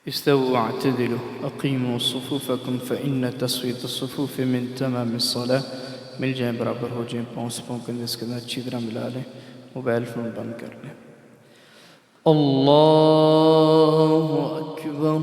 استووا واعتدلوا أقيموا صفوفكم فإن تسوية الصفوف من تمام الصلاة. मिल जाए बराबर हो जाए, पाँव से पाँव कंधे से कंधा अच्छी तरह मिला लें, मोबाइल फ़ोन बंद कर लें. अल्लाहु अकबर.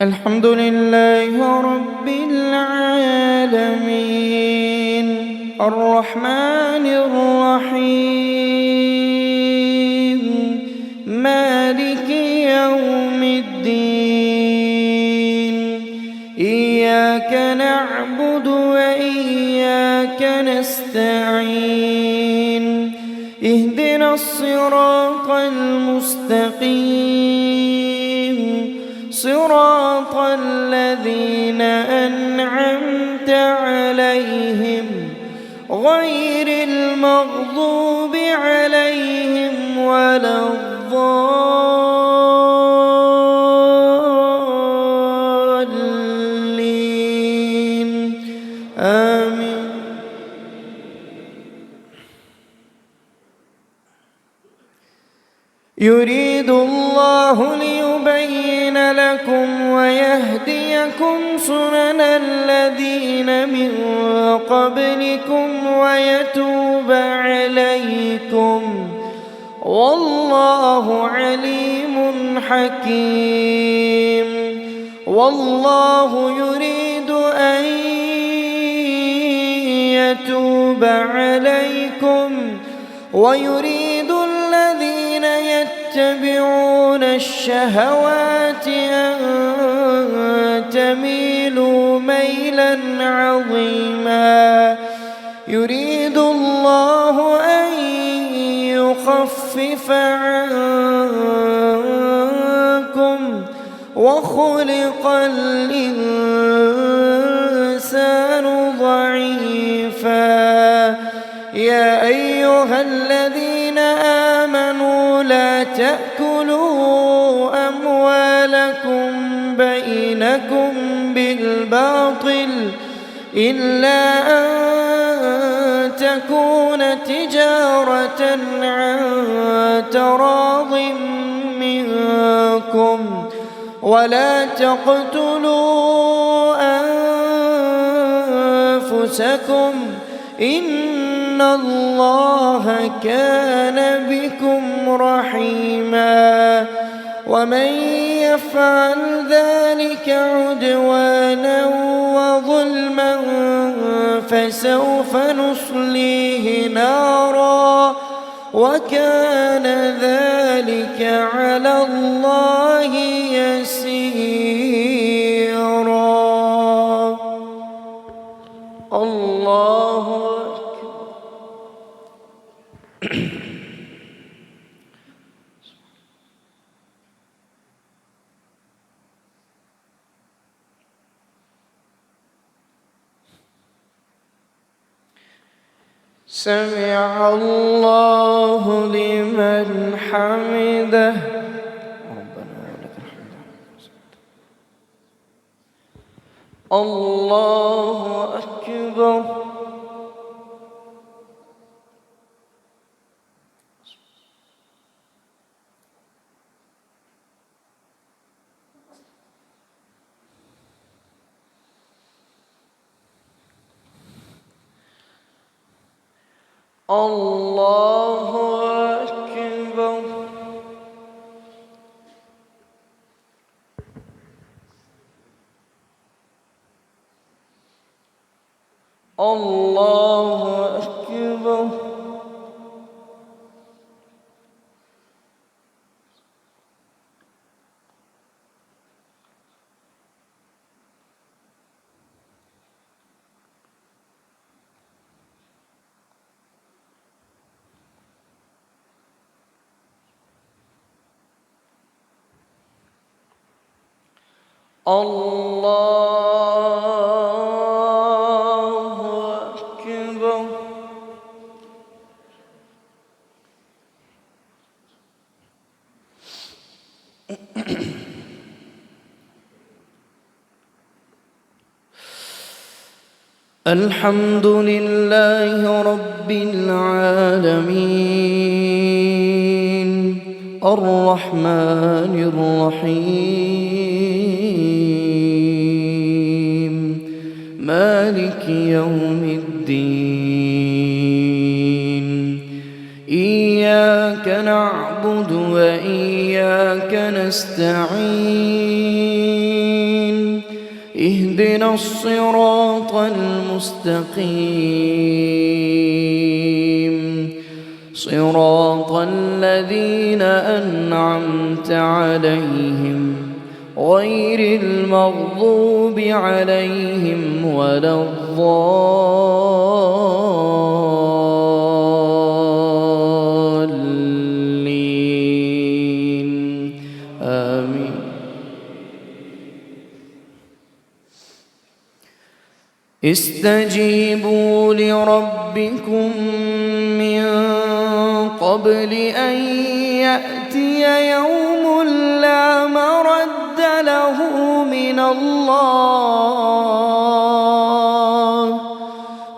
الحمد لله رب العالمين الرحمن الرحيم مالك يوم الدين إياك نعبد وإياك نستعين اهدنا الصراط المستقيم صراط الذين أنعمت عليهم غير المغضوب عليهم ولا الضالين آمين. يريد الله ليبين لكم ويهديكم سنن الذين من قبلكم ويتوب عليكم والله عليم حكيم. والله يريد أن يتوب عليكم ويريد الذين يتبعون الشهوات أن تميلوا ميلا عظيما. يريد الله أن يخفف عنكم وخلق الإنسان ضعيفا. يا أيها الذين آمنوا لا تأكلوا أموالكم بينكم بالباطل إلا أن تكون تجارة عن تراض منكم ولا تقتلوا أنفسكم إن الله كان بكم رحيما. ومن يفعل ذلك عدوانا وظلما فسوف نصليه نارا وكان ذلك على الله يسيرا. الله سمع الله لمن حمده ربنا ولك الحمد. الله أكبر. الله أكبر. الله أكبر. الله أكبر. الحمد لله رب العالمين الرحمن الرحيم مالك يوم الدين إياك نعبد وإياك نستعين اهدنا الصراط المستقيم صراط الذين أنعمت عليهم غير المغضوب عليهم ولا الضالين آمين. استجيبوا لربكم من قبل أن يأتي يوم لا مرد له من الله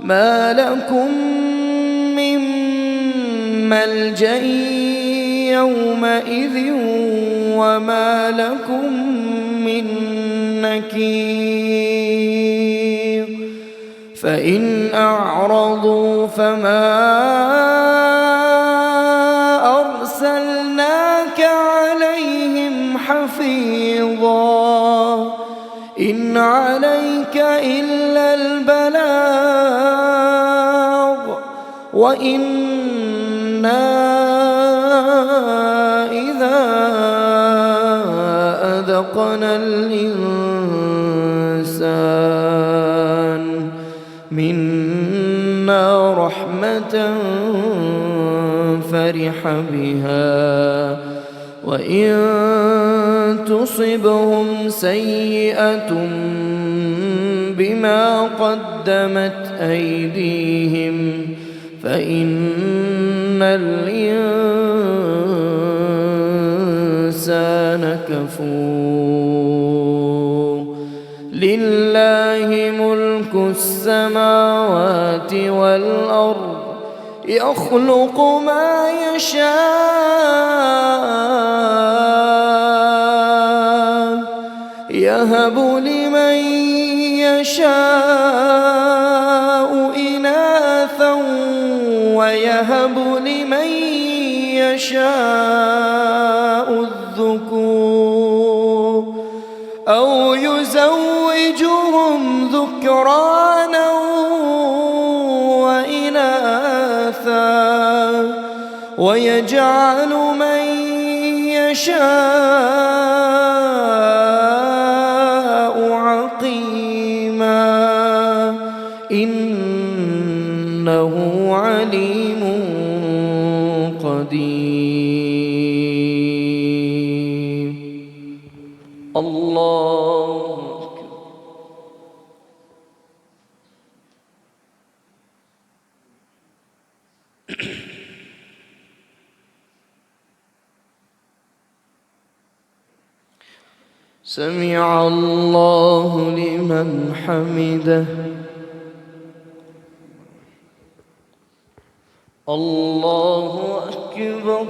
ما لكم من ملجأ يومئذ وما لكم من نكير فإن أعرضوا فما أرسلناك عليهم حفيظا إن عليك إلا البلاغ وإنا إذا أذقنا الإنسان منا رحمة فرح بها وإن تصبهم سيئة بما قدمت أيديهم فإن الإنسان كفور لله ملك السماوات والأرض يخلق ما يشاء يهب لمن يشاء إناثا ويهب لمن يشاء الذكور أو يزوجهم ذكرانا وإناثا ويجعل من يشاء عقيما إنه عليم قدير. الله أكبر. سمع الله لمن حمده. الله أكبر.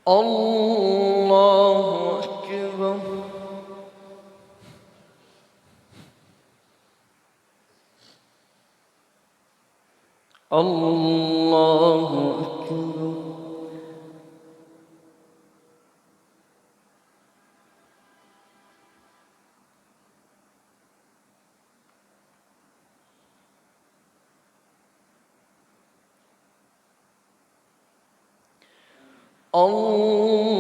الله أكبر. الله أكبر. الله